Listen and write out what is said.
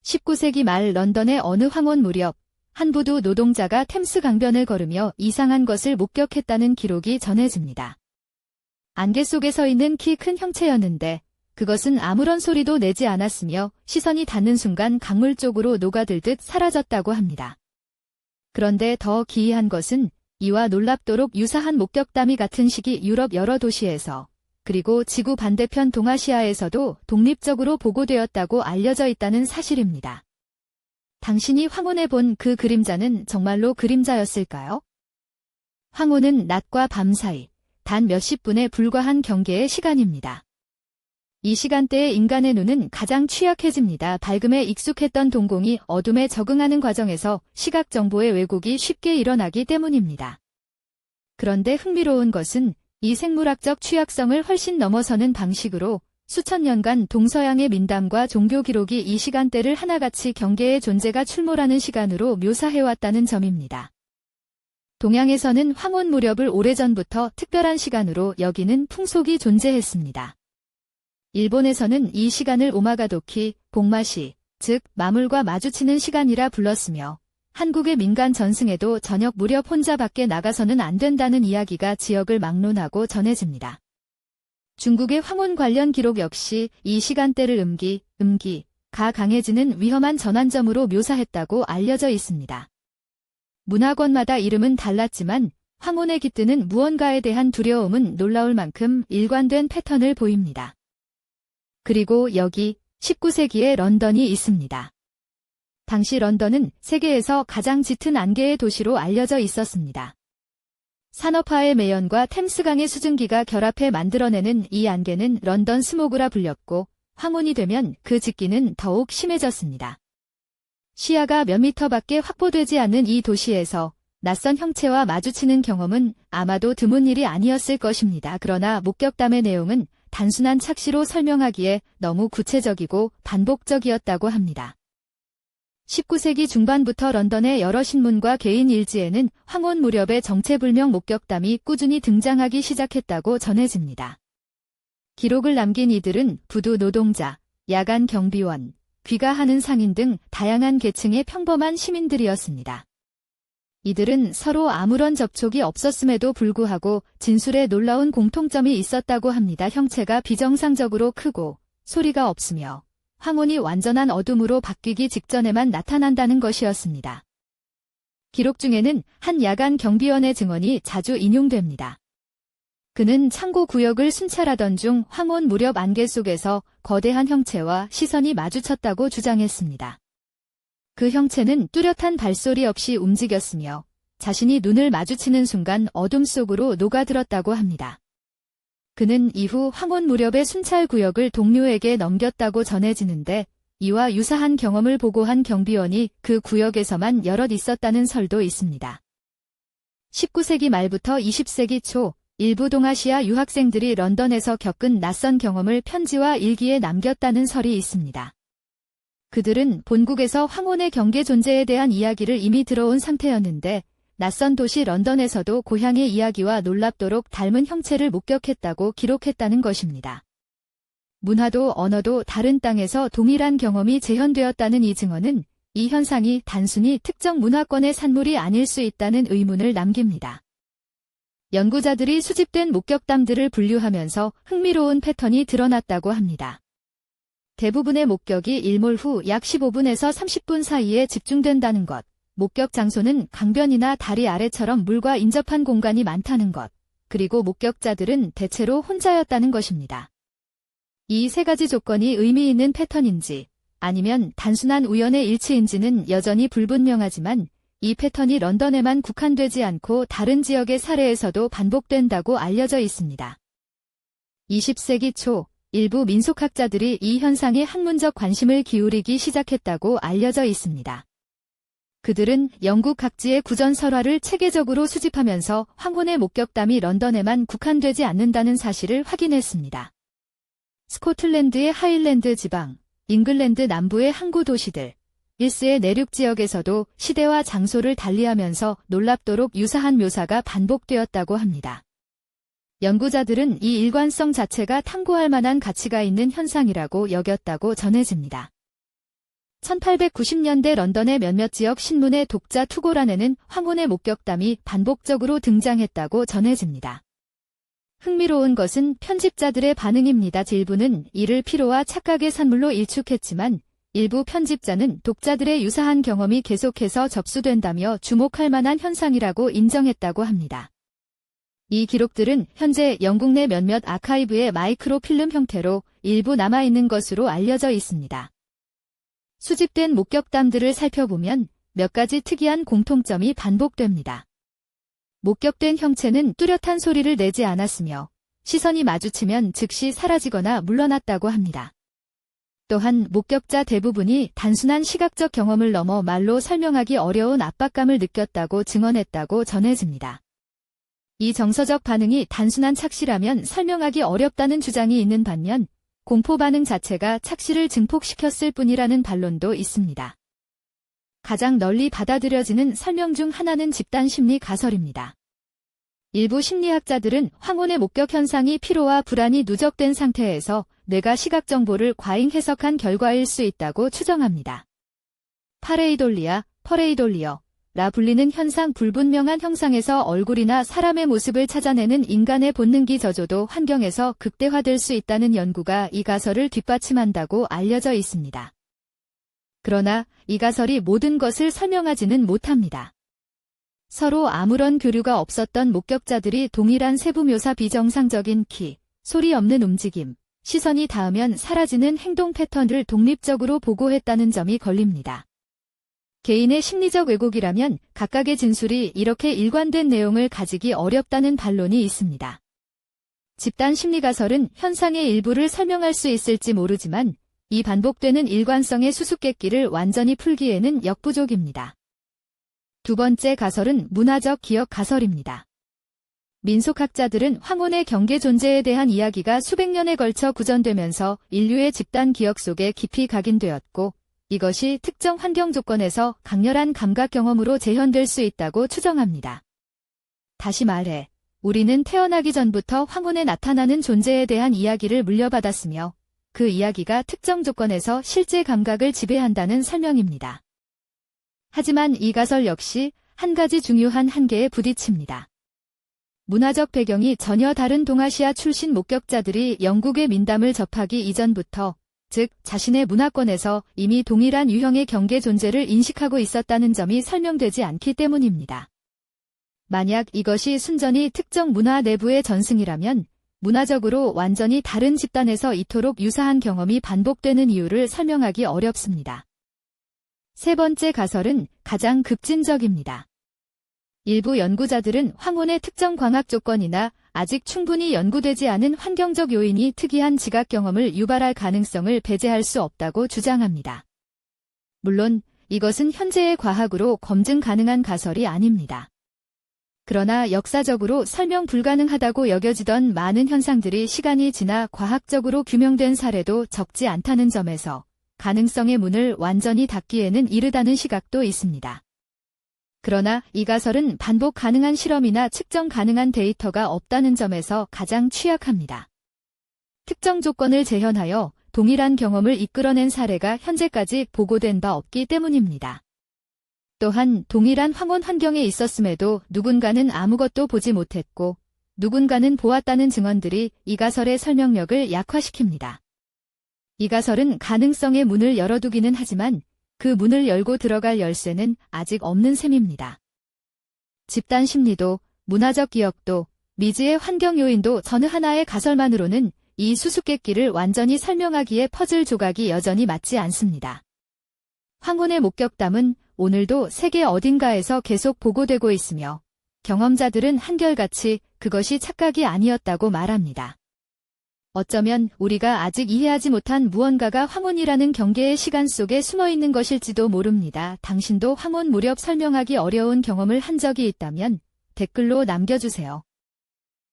19세기 말 런던의 어느 황혼 무렵 한 부두 노동자가 템스 강변을 걸으며 이상한 것을 목격했다는 기록이 전해집니다. 안개 속에 서 있는 키 큰 형체였는데 그것은 아무런 소리도 내지 않았으며 시선이 닿는 순간 강물 쪽으로 녹아들듯 사라졌다고 합니다. 그런데 더 기이한 것은 이와 놀랍도록 유사한 목격담이 같은 시기 유럽 여러 도시에서 그리고 지구 반대편 동아시아에서도 독립적으로 보고되었다고 알려져 있다는 사실입니다. 당신이 황혼에 본 그 그림자는 정말로 그림자였을까요? 황혼은 낮과 밤 사이 단 몇십 분에 불과한 경계의 시간입니다. 이 시간대에 인간의 눈은 가장 취약해집니다. 밝음에 익숙했던 동공이 어둠에 적응하는 과정에서 시각 정보의 왜곡이 쉽게 일어나기 때문입니다. 그런데 흥미로운 것은 이 생물학적 취약성을 훨씬 넘어서는 방식으로 수천 년간 동서양의 민담과 종교 기록이 이 시간대를 하나같이 경계의 존재가 출몰하는 시간으로 묘사해왔다는 점입니다. 동양에서는 황혼 무렵을 오래전부터 특별한 시간으로 여기는 풍속이 존재했습니다. 일본에서는 이 시간을 오마가도키, 복마시, 즉 마물과 마주치는 시간이라 불렀으며 한국의 민간 전승에도 저녁 무렵 혼자 밖에 나가서는 안 된다는 이야기가 지역을 막론하고 전해집니다. 중국의 황혼 관련 기록 역시 이 시간대를 음기가 강해지는 위험한 전환점으로 묘사했다고 알려져 있습니다. 문화권마다 이름은 달랐지만 황혼에 깃드는 무언가에 대한 두려움은 놀라울 만큼 일관된 패턴을 보입니다. 그리고 여기 19세기의 런던이 있습니다. 당시 런던은 세계에서 가장 짙은 안개의 도시로 알려져 있었습니다. 산업화의 매연과 템스강의 수증기가 결합해 만들어내는 이 안개는 런던 스모그라 불렸고 황혼이 되면 그 짙기는 더욱 심해졌습니다. 시야가 몇 미터밖에 확보되지 않는 이 도시에서 낯선 형체와 마주치는 경험은 아마도 드문 일이 아니었을 것입니다. 그러나 목격담의 내용은 단순한 착시로 설명하기에 너무 구체적이고 반복적이었다고 합니다. 19세기 중반부터 런던의 여러 신문과 개인 일지에는 황혼 무렵의 정체불명 목격담이 꾸준히 등장하기 시작했다고 전해집니다. 기록을 남긴 이들은 부두 노동자, 야간 경비원, 귀가하는 상인 등 다양한 계층의 평범한 시민들이었습니다. 이들은 서로 아무런 접촉이 없었음에도 불구하고 진술에 놀라운 공통점이 있었다고 합니다. 형체가 비정상적으로 크고 소리가 없으며 황혼이 완전한 어둠으로 바뀌기 직전에만 나타난다는 것이었습니다. 기록 중에는 한 야간 경비원의 증언이 자주 인용됩니다. 그는 창고 구역을 순찰하던 중 황혼 무렵 안개 속에서 거대한 형체와 시선이 마주쳤다고 주장했습니다. 그 형체는 뚜렷한 발소리 없이 움직였으며 자신이 눈을 마주치는 순간 어둠 속으로 녹아들었다고 합니다. 그는 이후 황혼 무렵의 순찰 구역을 동료에게 넘겼다고 전해지는데 이와 유사한 경험을 보고한 경비원이 그 구역에서만 여럿 있었다는 설도 있습니다. 19세기 말부터 20세기 초 일부 동아시아 유학생들이 런던에서 겪은 낯선 경험을 편지와 일기에 남겼다는 설이 있습니다. 그들은 본국에서 황혼의 경계 존재에 대한 이야기를 이미 들어온 상태였는데 낯선 도시 런던에서도 고향의 이야기와 놀랍도록 닮은 형체를 목격했다고 기록했다는 것입니다. 문화도 언어도 다른 땅에서 동일한 경험이 재현되었다는 이 증언은 이 현상이 단순히 특정 문화권의 산물이 아닐 수 있다는 의문을 남깁니다. 연구자들이 수집된 목격담들을 분류하면서 흥미로운 패턴이 드러났다고 합니다. 대부분의 목격이 일몰 후 약 15분에서 30분 사이에 집중된다는 것, 목격 장소는 강변이나 다리 아래처럼 물과 인접한 공간이 많다는 것, 그리고 목격자들은 대체로 혼자였다는 것입니다. 이 세 가지 조건이 의미 있는 패턴인지 아니면 단순한 우연의 일치인지는 여전히 불분명하지만 이 패턴이 런던에만 국한되지 않고 다른 지역의 사례에서도 반복된다고 알려져 있습니다. 20세기 초 일부 민속학자들이 이 현상에 학문적 관심을 기울이기 시작했다고 알려져 있습니다. 그들은 영국 각지의 구전 설화를 체계적으로 수집하면서 황혼의 목격담이 런던에만 국한되지 않는다는 사실을 확인했습니다. 스코틀랜드의 하일랜드 지방, 잉글랜드 남부의 항구 도시들, 일스의 내륙 지역에서도 시대와 장소를 달리하면서 놀랍도록 유사한 묘사가 반복되었다고 합니다. 연구자들은 이 일관성 자체가 탐구할 만한 가치가 있는 현상이라고 여겼다고 전해집니다. 1890년대 런던의 몇몇 지역 신문의 독자 투고란에는 황혼의 목격담이 반복적으로 등장했다고 전해집니다. 흥미로운 것은 편집자들의 반응입니다. 일부는 이를 피로와 착각의 산물로 일축했지만 일부 편집자는 독자들의 유사한 경험이 계속해서 접수된다며 주목할 만한 현상이라고 인정했다고 합니다. 이 기록들은 현재 영국 내 몇몇 아카이브의 마이크로필름 형태로 일부 남아있는 것으로 알려져 있습니다. 수집된 목격담들을 살펴보면 몇 가지 특이한 공통점이 반복됩니다. 목격된 형체는 뚜렷한 소리를 내지 않았으며 시선이 마주치면 즉시 사라지거나 물러났다고 합니다. 또한 목격자 대부분이 단순한 시각적 경험을 넘어 말로 설명하기 어려운 압박감을 느꼈다고 증언했다고 전해집니다. 이 정서적 반응이 단순한 착시라면 설명하기 어렵다는 주장이 있는 반면 공포 반응 자체가 착시를 증폭시켰을 뿐이라는 반론도 있습니다. 가장 널리 받아들여지는 설명 중 하나는 집단 심리 가설입니다. 일부 심리학자들은 황혼의 목격 현상이 피로와 불안이 누적된 상태에서 뇌가 시각 정보를 과잉 해석한 결과일 수 있다고 추정합니다. 퍼레이돌리어, 라 불리는 현상 불분명한 형상에서 얼굴이나 사람의 모습을 찾아내는 인간의 본능기 저조도 환경에서 극대화될 수 있다는 연구가 이 가설을 뒷받침한다고 알려져 있습니다. 그러나 이 가설이 모든 것을 설명하지는 못합니다. 서로 아무런 교류가 없었던 목격자들이 동일한 세부 묘사 비정상적인 키, 소리 없는 움직임, 시선이 닿으면 사라지는 행동 패턴을 독립적으로 보고했다는 점이 걸립니다. 개인의 심리적 왜곡이라면 각각의 진술이 이렇게 일관된 내용을 가지기 어렵다는 반론이 있습니다. 집단 심리 가설은 현상의 일부를 설명할 수 있을지 모르지만 이 반복되는 일관성의 수수께끼를 완전히 풀기에는 역부족입니다. 두 번째 가설은 문화적 기억 가설입니다. 민속학자들은 황혼의 경계 존재에 대한 이야기가 수백 년에 걸쳐 구전되면서 인류의 집단 기억 속에 깊이 각인되었고 이것이 특정 환경 조건에서 강렬한 감각 경험으로 재현될 수 있다고 추정합니다. 다시 말해, 우리는 태어나기 전부터 황혼에 나타나는 존재에 대한 이야기를 물려받았으며 그 이야기가 특정 조건에서 실제 감각을 지배한다는 설명입니다. 하지만 이 가설 역시 한 가지 중요한 한계에 부딪힙니다. 문화적 배경이 전혀 다른 동아시아 출신 목격자들이 영국의 민담을 접하기 이전부터 즉 자신의 문화권에서 이미 동일한 유형의 경계 존재를 인식하고 있었다는 점이 설명되지 않기 때문입니다. 만약 이것이 순전히 특정 문화 내부의 전승이라면 문화적으로 완전히 다른 집단에서 이토록 유사한 경험이 반복되는 이유를 설명하기 어렵습니다. 세 번째 가설은 가장 급진적입니다. 일부 연구자들은 황혼의 특정 광학 조건이나 아직 충분히 연구되지 않은 환경적 요인이 특이한 지각 경험을 유발할 가능성을 배제할 수 없다고 주장합니다. 물론 이것은 현재의 과학으로 검증 가능한 가설이 아닙니다. 그러나 역사적으로 설명 불가능하다고 여겨지던 많은 현상들이 시간이 지나 과학적으로 규명된 사례도 적지 않다는 점에서 가능성의 문을 완전히 닫기에는 이르다는 시각도 있습니다. 그러나 이 가설은 반복 가능한 실험이나 측정 가능한 데이터가 없다는 점에서 가장 취약합니다. 특정 조건을 재현하여 동일한 경험을 이끌어낸 사례가 현재까지 보고된 바 없기 때문입니다. 또한 동일한 황혼 환경에 있었음에도 누군가는 아무것도 보지 못했고 누군가는 보았다는 증언들이 이 가설의 설명력을 약화시킵니다. 이 가설은 가능성의 문을 열어두기는 하지만 그 문을 열고 들어갈 열쇠는 아직 없는 셈입니다. 집단 심리도 문화적 기억도 미지의 환경 요인도 어느 하나의 가설만으로는 이 수수께끼를 완전히 설명하기에 퍼즐 조각이 여전히 맞지 않습니다. 황혼의 목격담은 오늘도 세계 어딘가에서 계속 보고되고 있으며 경험자들은 한결같이 그것이 착각이 아니었다고 말합니다. 어쩌면 우리가 아직 이해하지 못한 무언가가 황혼이라는 경계의 시간 속에 숨어있는 것일지도 모릅니다. 당신도 황혼 무렵 설명하기 어려운 경험을 한 적이 있다면 댓글로 남겨주세요.